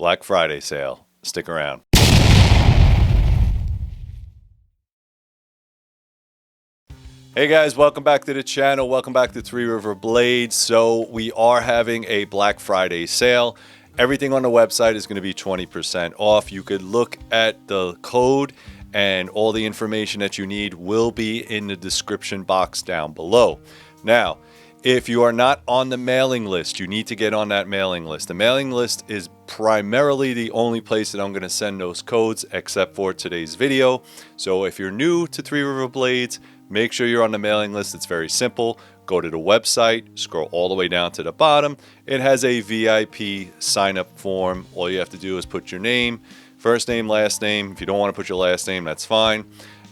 Black Friday sale. Stick around. Hey guys, welcome back to the channel. Welcome back to Three River Blades. So we are having a Black Friday sale. Everything on the website is going to be 20% off. You could look at the code and all the information that you need will be in the description box down below. Now, if you are not on the mailing list, you need to get on that mailing list. The mailing list is primarily the only place that I'm going to send those codes except for today's video. So if you're new to Three River Blades, make sure you're on the mailing list. It's very simple. Go to the website, scroll all the way down to the bottom. It has a VIP sign up form. All you have to do is put your name, first name, last name. If you don't want to put your last name, that's fine.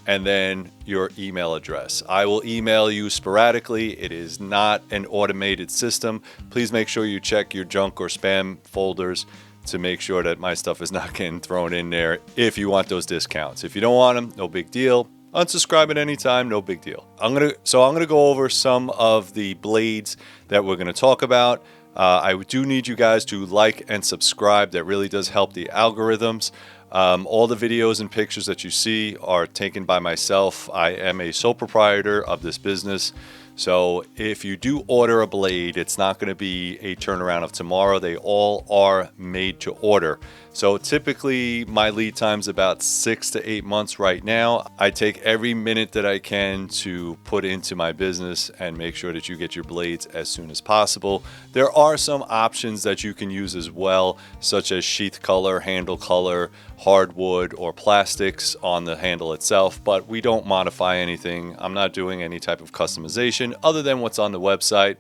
And then your email address. I will email you sporadically. It is not an automated system. Please make sure you check your junk or spam folders to make sure that my stuff is not getting thrown in there if you want those discounts. If you don't want them, no big deal. Unsubscribe at any time, no big deal. I'm gonna go over some of the blades that we're gonna talk about. I do need you guys to like and subscribe. That really does help the algorithms. All the videos and pictures that you see are taken by myself. I am a sole proprietor of this business. So if you do order a blade, it's not going to be a turnaround of tomorrow. They all are made to order. So typically my lead time is about 6 to 8 months right now. I take every minute that I can to put into my business and make sure that you get your blades as soon as possible. There are some options that you can use as well, such as sheath color, handle color, hardwood, or plastics on the handle itself, but we don't modify anything. I'm not doing any type of customization other than what's on the website.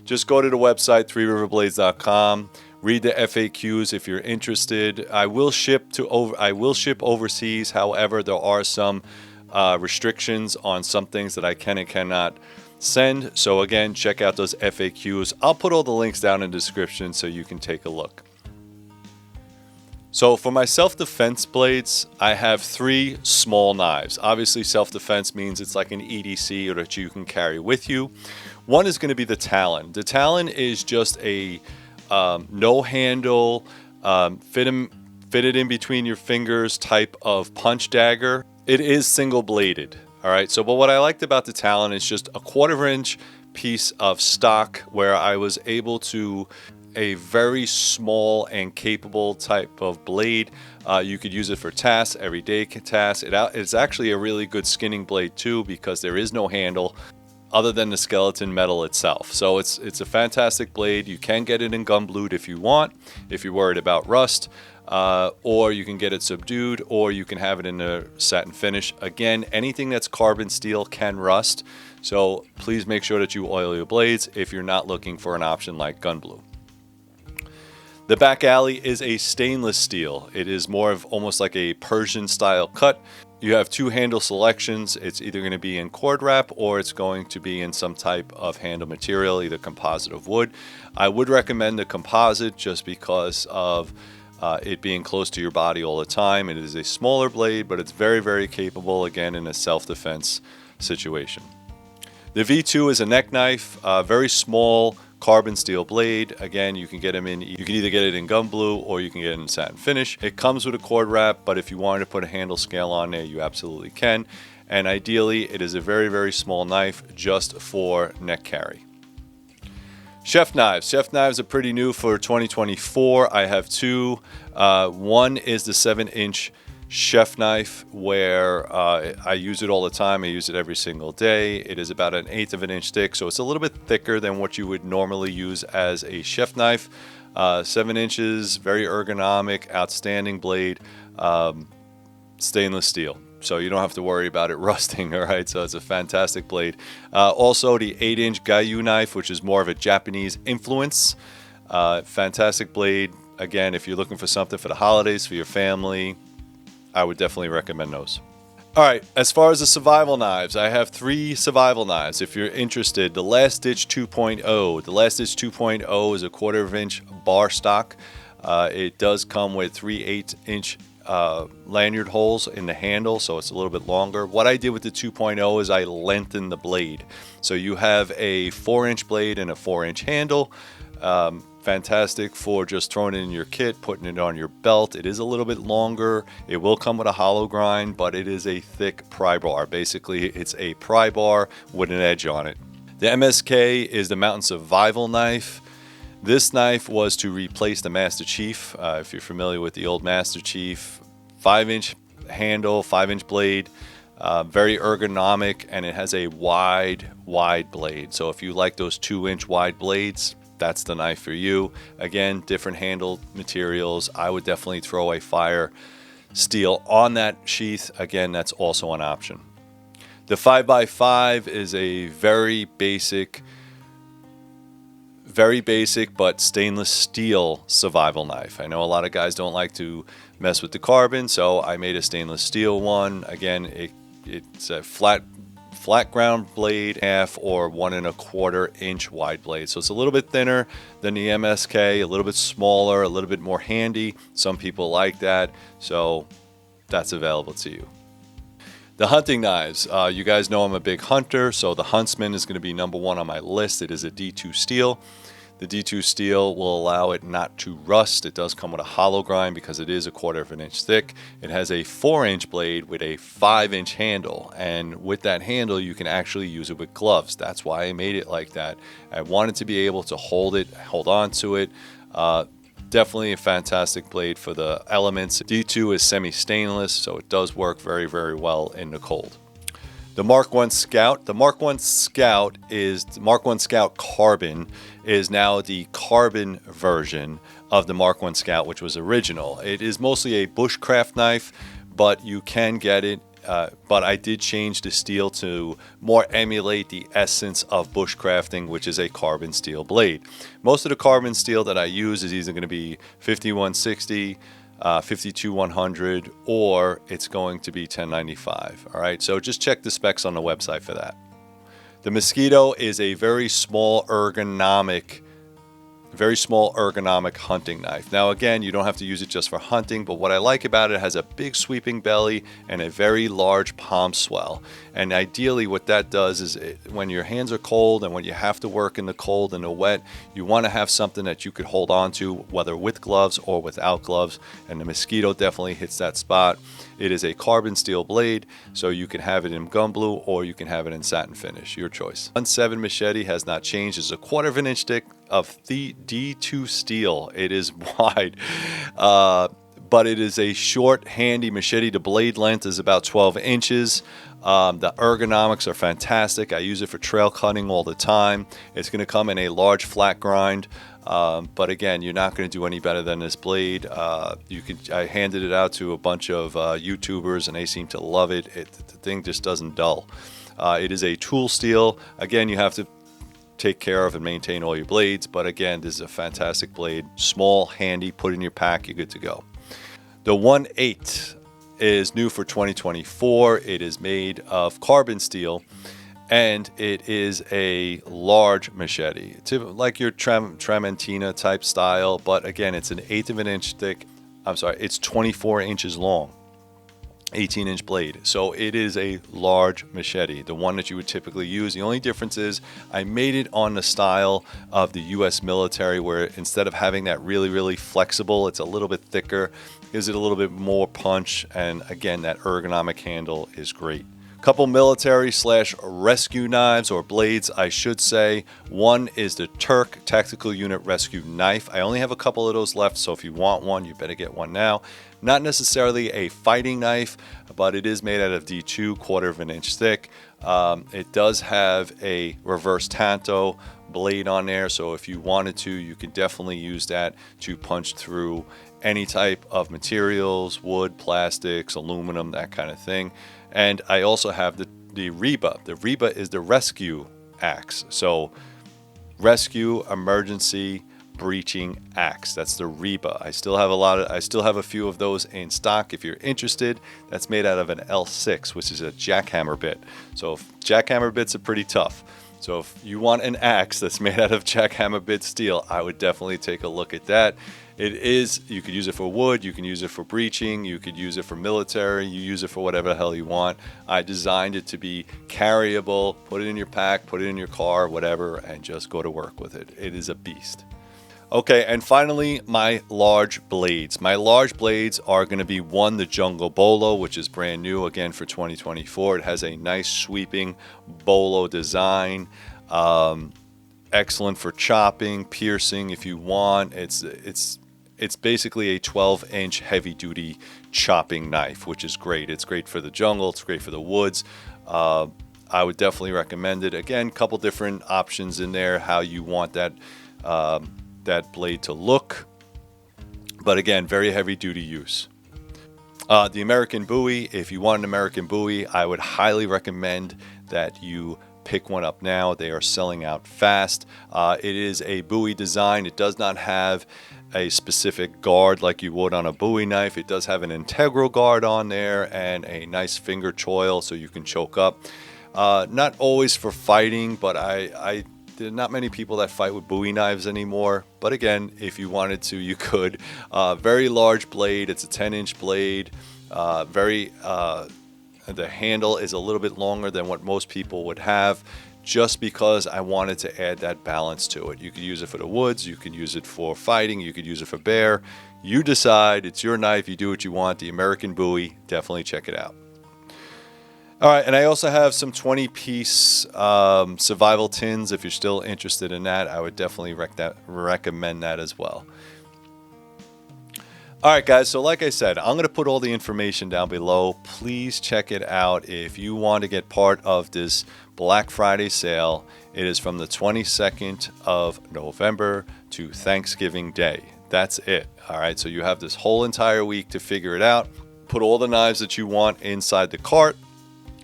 Just go to the website, threeriverblades.com. Read the FAQs if you're interested. I will ship overseas. However, there are some restrictions on some things that I can and cannot send. So again, check out those FAQs. I'll put all the links down in the description so you can take a look. So for my self-defense blades, I have 3 small knives. Obviously, self-defense means it's like an EDC that you can carry with you. One is going to be the Talon. The Talon is just a no handle, fit it in between your fingers type of punch dagger. It is single bladed. All right. So, but what I liked about the Talon is just a 1/4 inch piece of stock where I was able to a very small and capable type of blade. You could use it for tasks, everyday tasks. It's actually a really good skinning blade too because there is no handle other than the skeleton metal itself. So it's a fantastic blade. You can get it in gun blued if you want, if you're worried about rust, or you can get it subdued, or you can have it in a satin finish. Again, anything that's carbon steel can rust. So please make sure that you oil your blades if you're not looking for an option like gun blue. The back alley is a stainless steel. It is more of almost like a Persian style cut. You have 2 handle selections. It's either going to be in cord wrap or it's going to be in some type of handle material, either composite or wood. I would recommend the composite just because of it being close to your body all the time. It is a smaller blade, but it's very, very capable, again, in a self-defense situation. The V2 is a neck knife, very small carbon steel blade. Again, you can get them in, you can either get it in gun blue or you can get it in satin finish. It comes with a cord wrap, but if you wanted to put a handle scale on there, you absolutely can. And ideally, it is a very, very small knife just for neck carry. Chef knives. Chef knives are pretty new for 2024. I have 2. One is the 7-inch chef knife where I use it all the time. I use it every single day. It is about 1/8 of an inch thick, so it's a little bit thicker than what you would normally use as a chef knife. 7 inches, very ergonomic, outstanding blade, stainless steel. So you don't have to worry about it rusting, all right? So it's a fantastic blade. Also, the 8-inch Gayu knife, which is more of a Japanese influence. Fantastic blade. Again, if you're looking for something for the holidays, for your family, I would definitely recommend those. All right, as far as the survival knives, I have 3 survival knives. If you're interested, the Last Ditch 2.0. The Last Ditch 2.0 is a 1/4 inch bar stock. It does come with 3/8 inch lanyard holes in the handle, so it's a little bit longer. What I did with the 2.0 is I lengthened the blade. So you have a 4-inch blade and a 4-inch handle. Fantastic for just throwing it in your kit, putting it on your belt. It is a little bit longer. It will come with a hollow grind, but it is a thick pry bar. Basically, it's a pry bar with an edge on it. The MSK is the Mountain Survival Knife. This knife was to replace the Master Chief. If you're familiar with the old Master Chief, 5-inch handle, 5-inch blade, very ergonomic, and it has a wide blade. So if you like those 2-inch wide blades, that's the knife for you. Again, different handle materials. I would definitely throw a fire steel on that sheath. Again, that's also an option. The 5x5 is a very basic but stainless steel survival knife. I know a lot of guys don't like to mess with the carbon, so I made a stainless steel one. Again, it's a flat ground blade, half or 1 1/4 inch wide blade. So it's a little bit thinner than the MSK, a little bit smaller, a little bit more handy. Some people like that, so that's available to you. The hunting knives, you guys know I'm a big hunter, so the Huntsman is going to be number 1 on my list. It is a D2 steel. The D2 steel will allow it not to rust. It does come with a hollow grind because it is 1/4 inch thick. It has a 4-inch blade with a 5-inch handle, and with that handle you can actually use it with gloves. That's why I made it like that. I wanted to be able to hold on to it. Definitely a fantastic blade for the elements. D2 is semi-stainless, so it does work very, very well in the cold. The Mark 1 Scout. The Mark 1 Scout is the Mark 1 Scout Carbon is now the carbon version of the Mark 1 Scout, which was original. It is mostly a bushcraft knife, but you can get it. But I did change the steel to more emulate the essence of bushcrafting, which is a carbon steel blade. Most of the carbon steel that I use is either going to be 5160, 52100, or it's going to be 1095. All right, so just check the specs on the website for that. The Mosquito is a very small ergonomic hunting knife. Now again, you don't have to use it just for hunting, but what I like about it has a big sweeping belly and a very large palm swell. And ideally what that does is when your hands are cold and when you have to work in the cold and the wet, you want to have something that you could hold on to, whether with gloves or without gloves, and the Mosquito definitely hits that spot. It is a carbon steel blade, so you can have it in gun blue or you can have it in satin finish, your choice. 1.7 machete has not changed. It's 1/4 inch thick of the D2 steel. It is wide, but it is a short, handy machete. The blade length is about 12 inches. The ergonomics are fantastic. I use it for trail cutting all the time. It's going to come in a large flat grind. But again, you're not going to do any better than this blade. I handed it out to a bunch of YouTubers and they seem to love it. The thing just doesn't dull. It is a tool steel. Again, you have to take care of and maintain all your blades, but again, this is a fantastic blade. Small, handy, put in your pack, you're good to go. The 1/8 is new for 2024. It is made of carbon steel, and it is a large machete, like your Tramontina type style, but again, it's 1/8 of an inch thick. It's 24 inches long, 18-inch blade. So it is a large machete, the one that you would typically use. The only difference is I made it on the style of the US military, where instead of having that really flexible, it's a little bit thicker, gives it a little bit more punch, and again, that ergonomic handle is great. Couple military/rescue knives, or blades I should say. One is the Turk Tactical Unit Rescue Knife. I only have a couple of those left, so if you want one, you better get one now. Not necessarily a fighting knife, but it is made out of D2, 1/4 inch thick. It does have a reverse tanto blade on there, so if you wanted to, you could definitely use that to punch through any type of materials, wood, plastics, aluminum, that kind of thing. And I also have the Reba. The Reba is the rescue axe. So rescue, emergency, breaching axe. That's the Reba. I still have a few of those in stock if you're interested. That's made out of an L6, which is a jackhammer bit. So jackhammer bits are pretty tough. So if you want an axe that's made out of jackhammer bit steel, I would definitely take a look at that. You could use it for wood, you can use it for breaching, you could use it for military, you use it for whatever the hell you want. I designed it to be carryable, put it in your pack, put it in your car, whatever, and just go to work with it. It is a beast. Okay, and finally, my large blades. My large blades are going to be one, the Jungle Bolo, which is brand new again for 2024. It has a nice sweeping bolo design. Excellent for chopping, piercing if you want. It's basically a 12-inch heavy-duty chopping knife, which is great. It's great for the jungle. It's great for the woods. I would definitely recommend it. Again, couple different options in there, how you want that that blade to look. But again, very heavy-duty use. The American Bowie, if you want an American Bowie, I would highly recommend that you pick one up now. They are selling out fast. It is a Bowie design. It does not have a specific guard like you would on a Bowie knife. It does have an integral guard on there and a nice finger choil so you can choke up. Not always for fighting, but there are not many people that fight with Bowie knives anymore. But again, if you wanted to, you could. Very large blade. It's a 10-inch blade. The handle is a little bit longer than what most people would have, just because I wanted to add that balance to it. You could use it for the woods. You could use it for fighting. You could use it for bear. You decide. It's your knife. You do what you want. The American Bowie. Definitely check it out. All right, and I also have some 20-piece survival tins. If you're still interested in that, I would definitely recommend that as well. All right, guys, so like I said, I'm going to put all the information down below. Please check it out if you want to get part of this Black Friday sale. It is from the 22nd of November to Thanksgiving Day. That's it. All right, so you have this whole entire week to figure it out. Put all the knives that you want inside the cart.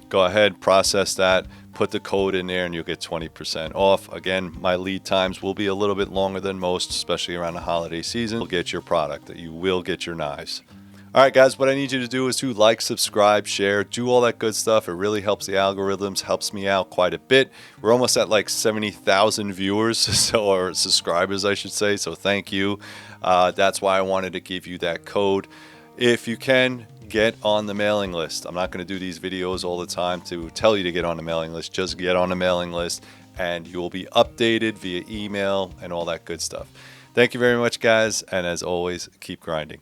Go ahead, process that, put the code in there, and you'll get 20% off. Again, my lead times will be a little bit longer than most, especially around the holiday season. You'll get your product. You will get your knives. All right, guys, what I need you to do is to like, subscribe, share, do all that good stuff. It really helps the algorithms, helps me out quite a bit. We're almost at like 70,000 viewers, or subscribers, I should say, so thank you. That's why I wanted to give you that code. If you can, get on the mailing list. I'm not going to do these videos all the time to tell you to get on the mailing list. Just get on the mailing list and you will be updated via email and all that good stuff. Thank you very much, guys. And as always, keep grinding.